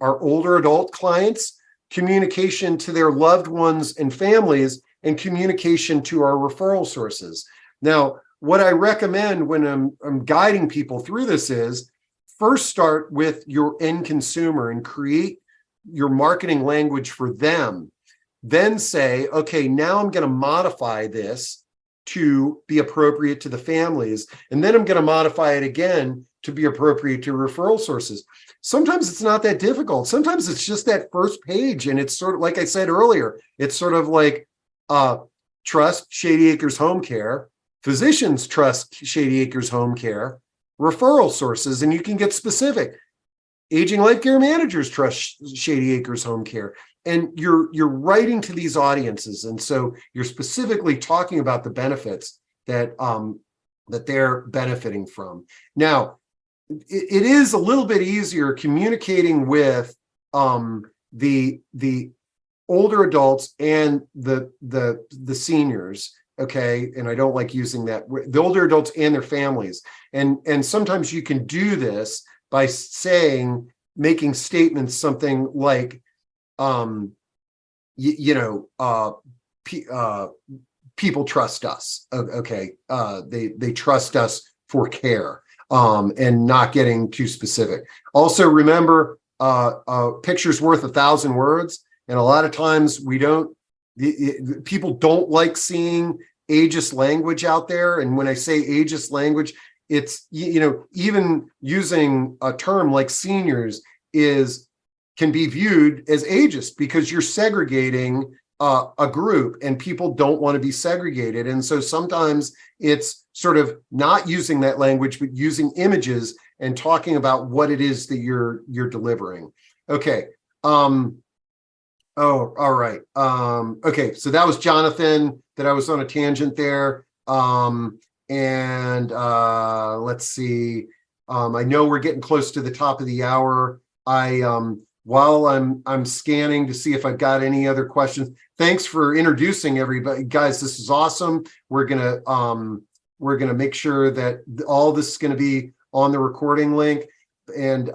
our older adult clients, communication to their loved ones and families, and communication to our referral sources. Now, what I recommend when I'm guiding people through this is, first start with your end consumer and create your marketing language for them. Then say, okay, now I'm going to modify this to be appropriate to the families. And then I'm going to modify it again to be appropriate to referral sources. Sometimes it's not that difficult. Sometimes it's just that first page. And it's sort of, like I said earlier, it's sort of like, trust Shady Acres Home Care, physicians trust Shady Acres Home Care, referral sources, and you can get specific. Aging life care managers trust Shady Acres Home Care. And you're writing to these audiences. And so you're specifically talking about the benefits that they're benefiting from. Now, it is a little bit easier communicating with the older adults and the seniors. Okay. And I don't like using that, the older adults and their families. And sometimes you can do this by making statements, something like, people trust us. Okay. They trust us for care, and not getting too specific. Also, remember, a picture's worth 1,000 words. And a lot of times people don't like seeing ageist language out there. And when I say ageist language, it's, even using a term like seniors can be viewed as ageist, because you're segregating a group, and people don't want to be segregated. And so sometimes it's sort of not using that language, but using images and talking about what it is that you're delivering. Okay. Oh, all right. Okay, so that was Jonathan, that I was on a tangent there. Let's see. I know we're getting close to the top of the hour. While I'm scanning to see if I've got any other questions. Thanks for introducing everybody, guys. This is awesome. We're gonna make sure that all this is gonna be on the recording link. And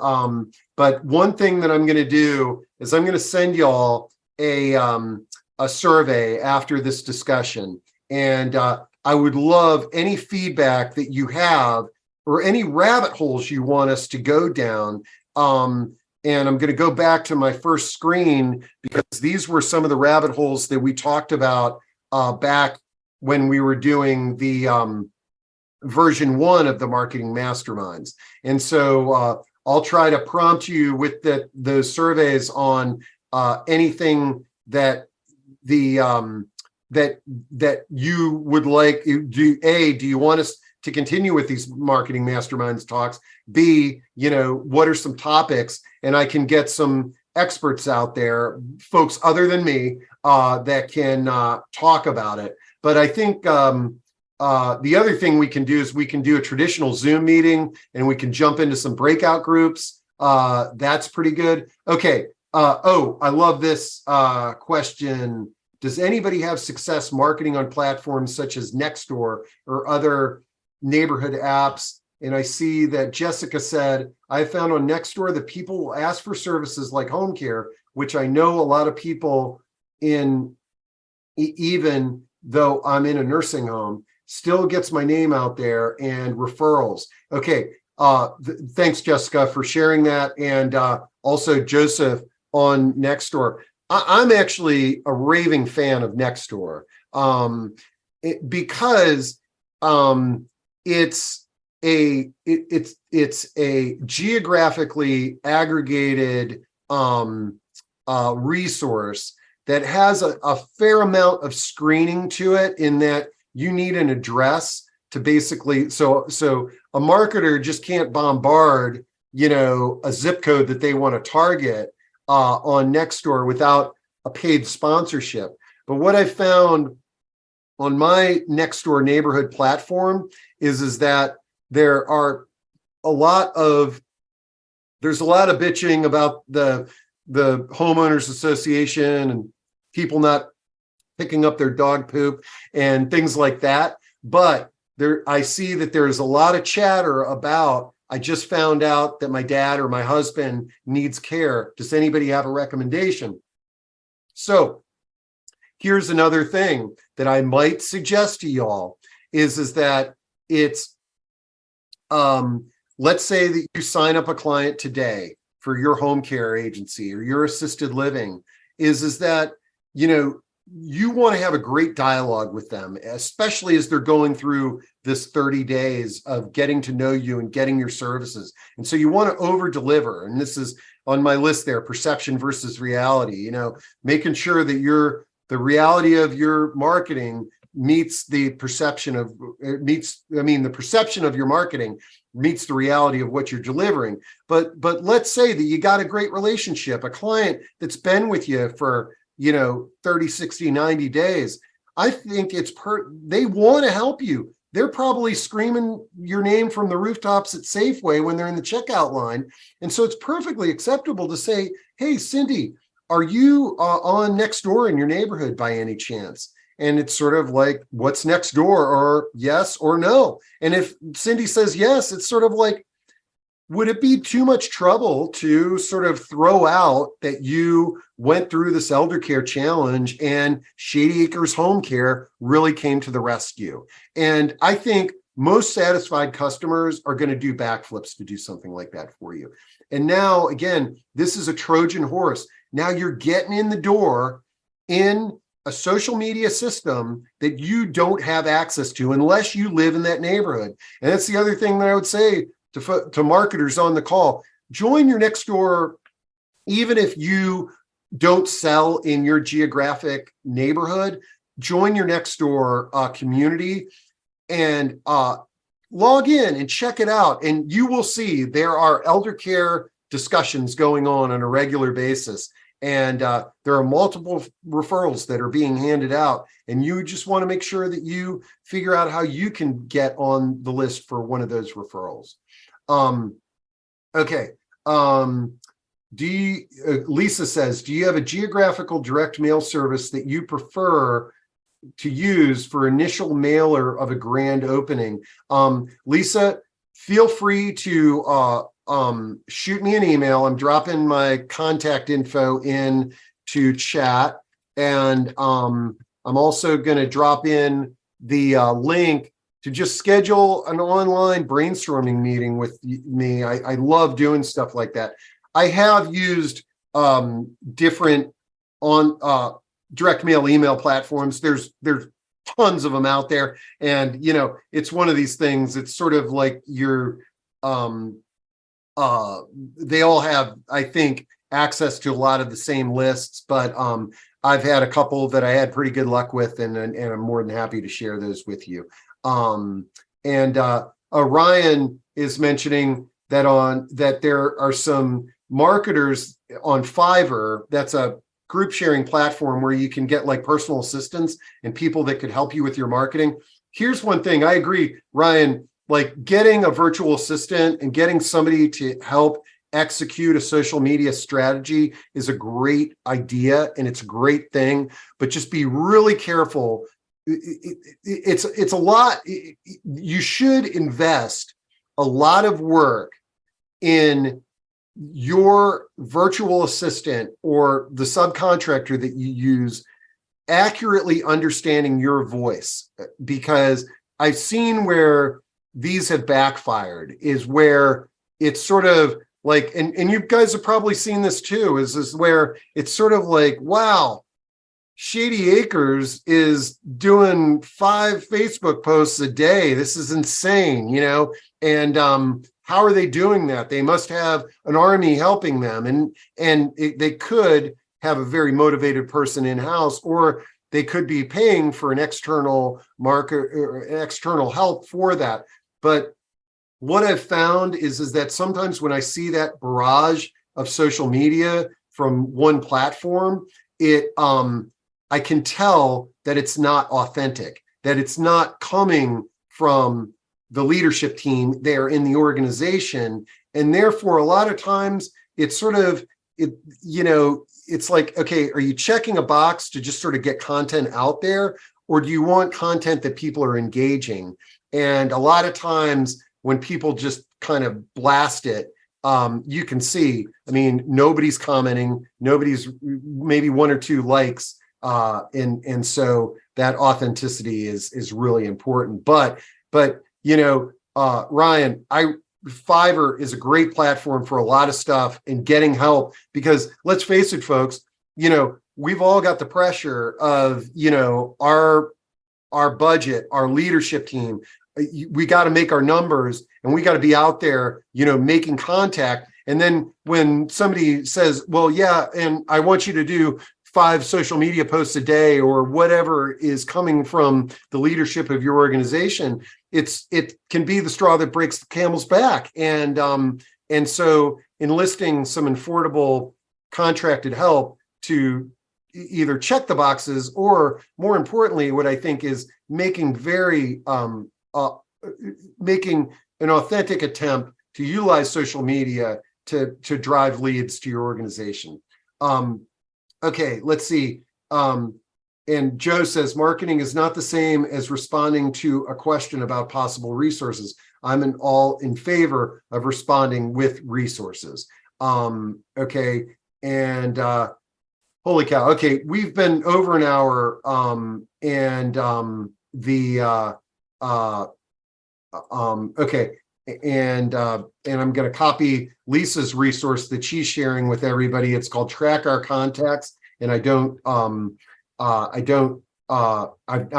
but one thing that I'm gonna do is I'm gonna send y'all a a survey after this discussion. And I would love any feedback that you have or any rabbit holes you want us to go down. And I'm going to go back to my first screen because these were some of the rabbit holes that we talked about back when we were doing the version 1 of the Marketing Masterminds. And so I'll try to prompt you with those surveys on anything that that you would like. Do you want us to continue with these Marketing Masterminds talks? B, what are some topics? And I can get some experts out there, folks other than me, that can talk about it. But I think the other thing we can do is we can do a traditional Zoom meeting and we can jump into some breakout groups. That's pretty good. Okay. I love this question. Does anybody have success marketing on platforms such as Nextdoor or other neighborhood apps? And I see that Jessica said, I found on Nextdoor that people will ask for services like home care, which I know a lot of people in, even though I'm in a nursing home, still gets my name out there and referrals. Okay, thanks, Jessica, for sharing that. And also Joseph on Nextdoor. I'm actually a raving fan of Nextdoor because it's a geographically aggregated resource that has a fair amount of screening to it, in that you need an address to basically, so a marketer just can't bombard a zip code that they want to target on Nextdoor without a paid sponsorship. But what I found on my Nextdoor neighborhood platform is that there's a lot of bitching about the homeowners association and people not picking up their dog poop and things like that. But I see that there's a lot of chatter about, I just found out that my dad or my husband needs care. Does anybody have a recommendation? So here's another thing that I might suggest to y'all is that it's, let's say that you sign up a client today for your home care agency or your assisted living, is that, you want to have a great dialogue with them, especially as they're going through this 30 days of getting to know you and getting your services. And so you want to over deliver. And this is on my list there, perception versus reality, making sure that the reality of your marketing meets the perception of the perception of your marketing meets the reality of what you're delivering. But let's say that you got a great relationship, a client that's been with you for 30, 60, 90 days. I think they want to help you. They're probably screaming your name from the rooftops at Safeway when they're in the checkout line. And so it's perfectly acceptable to say, hey, Cindy, are you on Nextdoor in your neighborhood by any chance? And it's sort of like, what's next door, or yes or no? And if Cindy says yes, it's sort of like, would it be too much trouble to sort of throw out that you went through this elder care challenge and Shady Acres Home Care really came to the rescue? And I think most satisfied customers are going to do backflips to do something like that for you. And now, again, this is a Trojan horse. Now you're getting in the door in a social media system that you don't have access to unless you live in that neighborhood. And that's the other thing that I would say to marketers on the call. Join your Nextdoor, even if you don't sell in your geographic neighborhood. Join your Nextdoor community and log in and check it out. And you will see there are elder care discussions going on a regular basis. And there are multiple referrals that are being handed out. And you just want to make sure that you figure out how you can get on the list for one of those referrals. Okay. Lisa says, do you have a geographical direct mail service that you prefer to use for initial mailer of a grand opening? Lisa, feel free to shoot me an email. I'm dropping my contact info in to chat. And I'm also going to drop in the link to just schedule an online brainstorming meeting with me. I love doing stuff like that. I have used different on direct mail email platforms. There's tons of them out there, and it's one of these things. It's sort of like you're they all have, I think, access to a lot of the same lists, but I've had a couple that I had pretty good luck with, and I'm more than happy to share those with you. And Ryan is mentioning that there are some marketers on Fiverr. That's a group sharing platform where you can get like personal assistants and people that could help you with your marketing. Here's one thing. I agree, Ryan, like getting a virtual assistant and getting somebody to help execute a social media strategy is a great idea, and it's a great thing, but just be really careful. It's a lot. You should invest a lot of work in your virtual assistant or the subcontractor that you use accurately understanding your voice, because I've seen where these have backfired, is where it's sort of like, and you guys have probably seen this too, is where it's sort of like, wow, Shady Acres is doing 5 Facebook posts a day. This is insane, and how are they doing that? They must have an army helping them, and they could have a very motivated person in-house, or they could be paying for an external market or external help for that. But what I've found is that sometimes when I see that barrage of social media from one platform, I can tell that it's not authentic, that it's not coming from the leadership team there in the organization. And therefore, a lot of times it's sort of, it's like, okay, are you checking a box to just sort of get content out there? Or do you want content that people are engaging? And a lot of times when people just kind of blast it, you can see, nobody's commenting, nobody's, maybe 1 or 2 likes. And so that authenticity is really important. But Ryan, Fiverr is a great platform for a lot of stuff and getting help, because let's face it, folks, we've all got the pressure of, our budget, our leadership team. We got to make our numbers, and we got to be out there, making contact. And then when somebody says, well, yeah, and I want you to do 5 social media posts a day, or whatever is coming from the leadership of your organization, it can be the straw that breaks the camel's back. And so enlisting some affordable contracted help to either check the boxes, or more importantly, what I think is making making an authentic attempt to utilize social media to drive leads to your organization. Okay, let's see. And Joe says, marketing is not the same as responding to a question about possible resources. I'm all in favor of responding with resources. Okay, and holy cow. Okay, we've been over an hour, okay. And I'm going to copy Lisa's resource that she's sharing with everybody. It's called Track Our Contacts. And I'm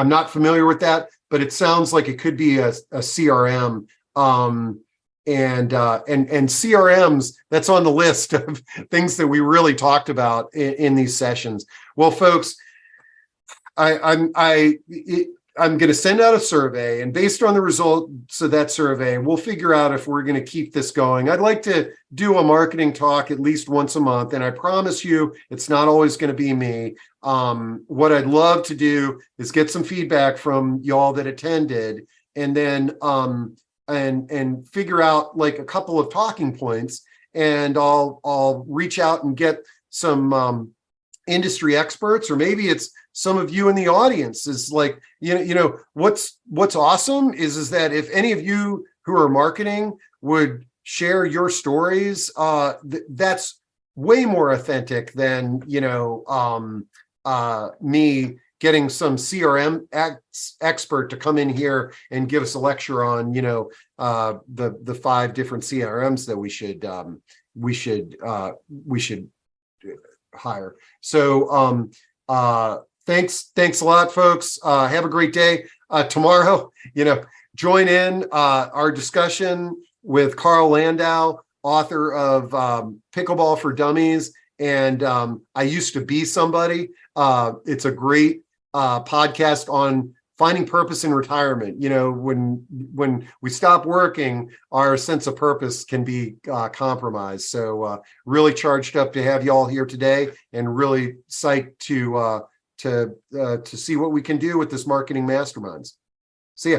not familiar with that, but it sounds like it could be a CRM. And CRMs, that's on the list of things that we really talked about in these sessions. Well, folks, I'm going to send out a survey, and based on the results of that survey, we'll figure out if we're going to keep this going. I'd like to do a marketing talk at least once a month, and I promise you it's not always going to be me. What I'd love to do is get some feedback from y'all that attended, and then and figure out like a couple of talking points, and I'll reach out and get some industry experts, or maybe it's some of you in the audience. Is like, what's awesome is that if any of you who are marketing would share your stories, that's way more authentic than me getting some CRM expert to come in here and give us a lecture on, the 5 different CRMs that we should hire. So thanks a lot, folks. Have a great day. Tomorrow, join in our discussion with Carl Landau, author of Pickleball for Dummies and I Used to Be Somebody. It's a great podcast on finding purpose in retirement. When we stop working, our sense of purpose can be compromised. So really charged up to have you all here today, and really psyched to see what we can do with this Marketing Masterminds. See ya.